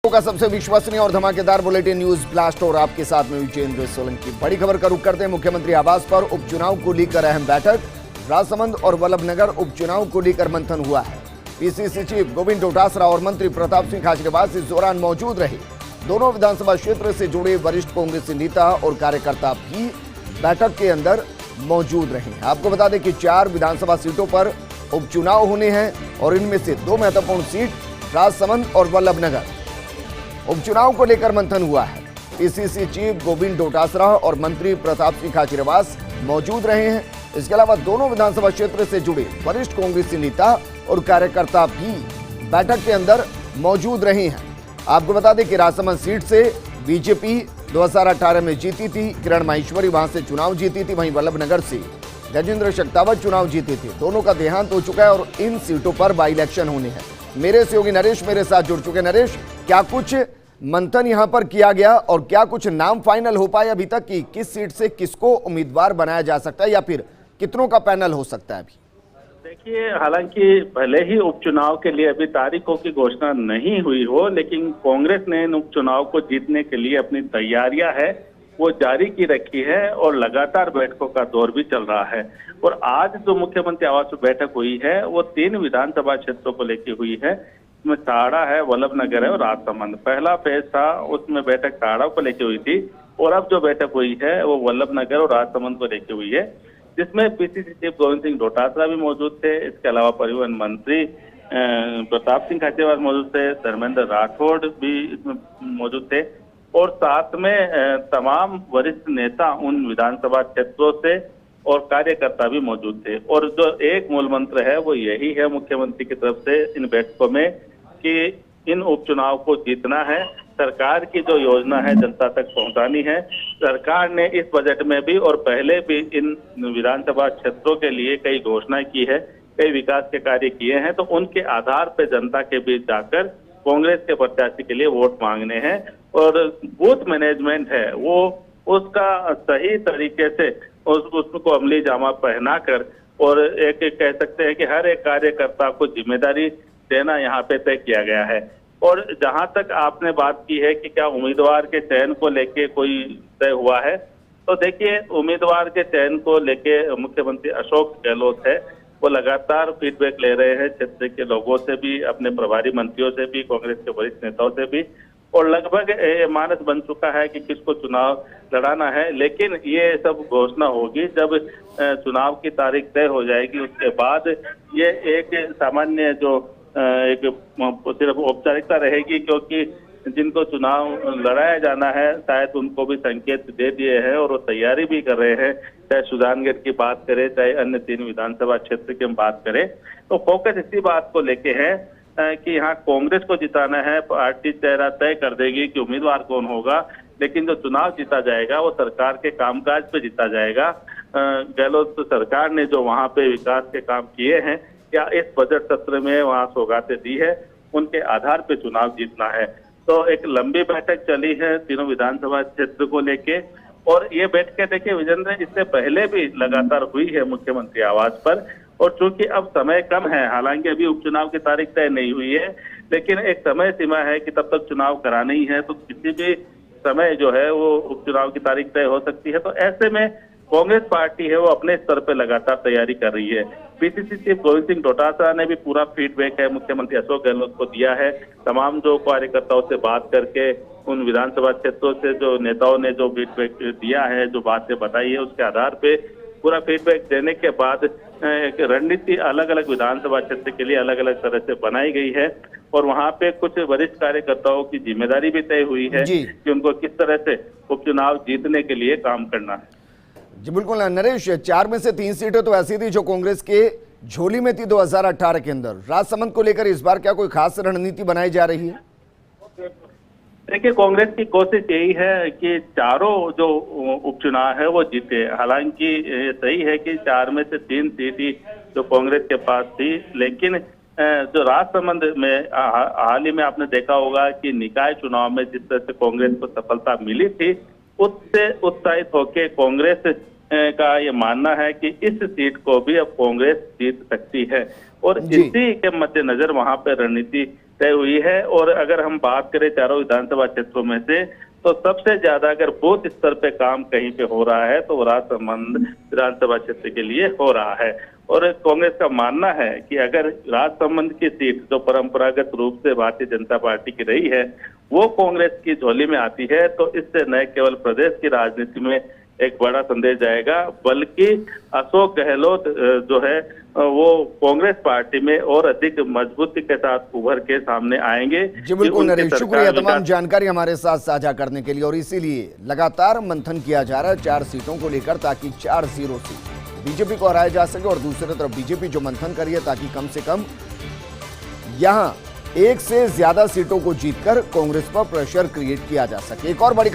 का सबसे विश्वसनीय और धमाकेदार बुलेटिन न्यूज ब्लास्ट और आपके साथ में विजेंद्र सोलंकी। बड़ी खबर का रुख करते हैं। मुख्यमंत्री आवास पर उपचुनाव को लेकर अहम बैठक। राजसमंद और वल्लभनगर उपचुनाव को लेकर मंथन हुआ है। पीसीसी चीफ गोविंद डोटासरा और मंत्री प्रताप सिंह खाचरियावास इस दौरान मौजूद रहे। दोनों विधानसभा क्षेत्र से जुड़े वरिष्ठ कांग्रेसी नेता और कार्यकर्ता भी बैठक के अंदर मौजूद रहे। आपको बता दें कि 4 विधानसभा सीटों पर उपचुनाव होने हैं और इनमें से 2 महत्वपूर्ण सीट राजसमंद और वल्लभनगर। उपचुनाव को लेकर मंथन हुआ है। पीसीसी चीफ गोविंद डोटासरा और मंत्री प्रताप सिंह खाचरियावास मौजूद रहे हैं। इसके अलावा दोनों विधानसभा क्षेत्र से जुड़े वरिष्ठ कांग्रेसी नेता और कार्यकर्ता भी बैठक के अंदर मौजूद रहे हैं। आपको बता दें कि राजसमंद सीट से बीजेपी 2018 में जीती थी। किरण माहेश्वरी वहां से चुनाव जीती थी। वहीं वल्लभनगर से गजेंद्र शेखावत चुनाव जीते थे। दोनों का देहांत हो चुका है और इन सीटों पर बाई इलेक्शन होने हैं। मेरे सहयोगी नरेश मेरे साथ जुड़ चुके। नरेश, क्या कुछ मंथन यहां पर किया गया और क्या कुछ नाम फाइनल हो पाए अभी तक कि किस सीट से किसको उम्मीदवार बनाया जा सकता है या फिर कितनों का पैनल हो सकता है? अभी देखिए, हालांकि भले ही उपचुनाव के लिए अभी तारीखों की घोषणा नहीं हुई हो, लेकिन कांग्रेस ने इन उपचुनाव को जीतने के लिए अपनी तैयारियां है वो जारी की रखी है और लगातार बैठकों का दौर भी चल रहा है। और आज जो मुख्यमंत्री आवास पर बैठक हुई है वो 3 विधानसभा क्षेत्रों को लेकर हुई है। उसमें सहाड़ा है, वल्लभनगर है और राजसमंद। पहला फेज था, उसमें बैठक सहाड़ा को लेकर हुई थी और अब जो बैठक हुई है वो वल्लभनगर और राजसमंद को लेकर हुई है, जिसमें पीसीसी चीफ गोविंद सिंह डोटासरा भी मौजूद थे। इसके अलावा परिवहन मंत्री प्रताप सिंह खाचरियावास मौजूद थे, धर्मेंद्र राठौड़ भी इसमें मौजूद थे और साथ में तमाम वरिष्ठ नेता उन विधानसभा क्षेत्रों से और कार्यकर्ता भी मौजूद थे। और जो एक मूल मंत्र है वो यही है मुख्यमंत्री की तरफ से इन बैठकों में कि इन उपचुनाव को जीतना है, सरकार की जो योजना है जनता तक पहुंचानी है। सरकार ने इस बजट में भी और पहले भी इन विधानसभा क्षेत्रों के लिए कई घोषणाएं की है, कई विकास के कार्य किए हैं, तो उनके आधार पर जनता के बीच जाकर कांग्रेस के प्रत्याशी के लिए वोट मांगने हैं। और बूथ मैनेजमेंट है वो उसका सही तरीके से उसको अमली जामा पहनाकर और एक कह सकते हैं कि हर एक कार्यकर्ता को जिम्मेदारी देना यहाँ पे तय किया गया है। और जहां तक आपने बात की है कि क्या उम्मीदवार के चयन को लेके कोई तय हुआ है, तो देखिए, उम्मीदवार के चयन को लेके मुख्यमंत्री अशोक गहलोत है वो लगातार फीडबैक ले रहे हैं क्षेत्र के लोगों से भी, अपने प्रभारी मंत्रियों से भी, कांग्रेस के वरिष्ठ नेताओं से भी, और लगभग मानस बन चुका है कि किसको चुनाव लड़ाना है। लेकिन ये सब घोषणा होगी जब चुनाव की तारीख तय हो जाएगी। उसके बाद ये एक सामान्य जो एक सिर्फ औपचारिकता रहेगी, क्योंकि जिनको चुनाव लड़ाया जाना है शायद उनको भी संकेत दे दिए हैं और वो तैयारी भी कर रहे हैं। चाहे सुजानगढ़ की बात करें, चाहे अन्य 3 विधानसभा क्षेत्र की हम बात करें, तो फोकस इसी बात को लेके है कि यहाँ कांग्रेस को जिताना है। पार्टी चेहरा तय कर देगी कि उम्मीदवार कौन होगा, लेकिन जो चुनाव जीता जाएगा वो सरकार के कामकाज पे जीता जाएगा। गहलोत सरकार ने जो वहाँ पे विकास के काम किए हैं या इस बजट सत्र में वहाँ सौगातें दी है, उनके आधार पे चुनाव जीतना है। तो एक लंबी बैठक चली है तीनों विधानसभा क्षेत्र को लेके। और ये बैठकें देखिए विजेंद्र, इससे पहले भी लगातार हुई है मुख्यमंत्री आवास पर। और चूंकि अब समय कम है, हालांकि अभी उपचुनाव की तारीख तय नहीं हुई है, लेकिन एक समय सीमा है कि तब तक चुनाव कराना ही है, तो किसी भी समय जो है वो उपचुनाव की तारीख तय हो सकती है। तो ऐसे में कांग्रेस पार्टी है वो अपने स्तर पर लगातार तैयारी कर रही है। पीसीसी चीफ गोविंद सिंह डोटासरा ने भी पूरा फीडबैक है मुख्यमंत्री अशोक गहलोत को दिया है। तमाम जो कार्यकर्ताओं से बात करके उन विधानसभा क्षेत्रों से जो नेताओं ने जो फीडबैक दिया है, जो बातें बताई है, उसके आधार पे पूरा फीडबैक देने के बाद एक रणनीति अलग अलग विधानसभा क्षेत्र के लिए अलग अलग तरह से बनाई गई है। और वहाँ पे कुछ वरिष्ठ कार्यकर्ताओं की जिम्मेदारी भी तय हुई है कि उनको किस तरह से उपचुनाव जीतने के लिए काम करना है। जी बिल्कुल नरेश, 4 में से 3 सीटें तो ऐसी थी जो कांग्रेस के झोली में थी 2018 के अंदर। राजसमंद को लेकर इस बार क्या कोई खास रणनीति बनाई जा रही है? देखिए, कांग्रेस की कोशिश यही है कि चारों जो उपचुनाव है वो जीते। हालांकि ये सही है कि 4 में से 3 सीट ही जो कांग्रेस के पास थी, लेकिन जो राजसमंद में हाल ही में आपने देखा होगा कि निकाय चुनाव में जिस तरह से कांग्रेस को सफलता मिली थी, उससे उत्साहित होकर कांग्रेस का ये मानना है कि इस सीट को भी अब कांग्रेस जीत सकती है। और इसी के मद्देनजर वहां पर रणनीति तय हुई है। और अगर हम बात करें चारों विधानसभा क्षेत्रों में से, तो सबसे ज्यादा अगर बूथ स्तर पे काम कहीं पे हो रहा है तो वो राजसमंद विधानसभा क्षेत्र के लिए हो रहा है। और कांग्रेस का मानना है कि अगर राजसमंद की सीट जो परंपरागत रूप से भारतीय जनता पार्टी की रही है वो कांग्रेस की झोली में आती है, तो इससे न केवल प्रदेश की राजनीति में एक बड़ा संदेश जाएगा, बल्कि अशोक गहलोत जो है वो कांग्रेस पार्टी में और अधिक मजबूती के साथ उभर के सामने आएंगे। जी बिल्कुल नरेश, शुक्रिया तमाम जानकारी हमारे साथ साझा करने के लिए। और इसीलिए लगातार मंथन किया जा रहा है 4 सीटों को लेकर, ताकि 4-0 से बीजेपी को हराया जा सके। और दूसरी तरफ बीजेपी जो मंथन करी है ताकि कम से कम यहां 1 से ज्यादा सीटों को जीतकर कांग्रेस पर प्रेशर क्रिएट किया जा सके। एक और बड़ी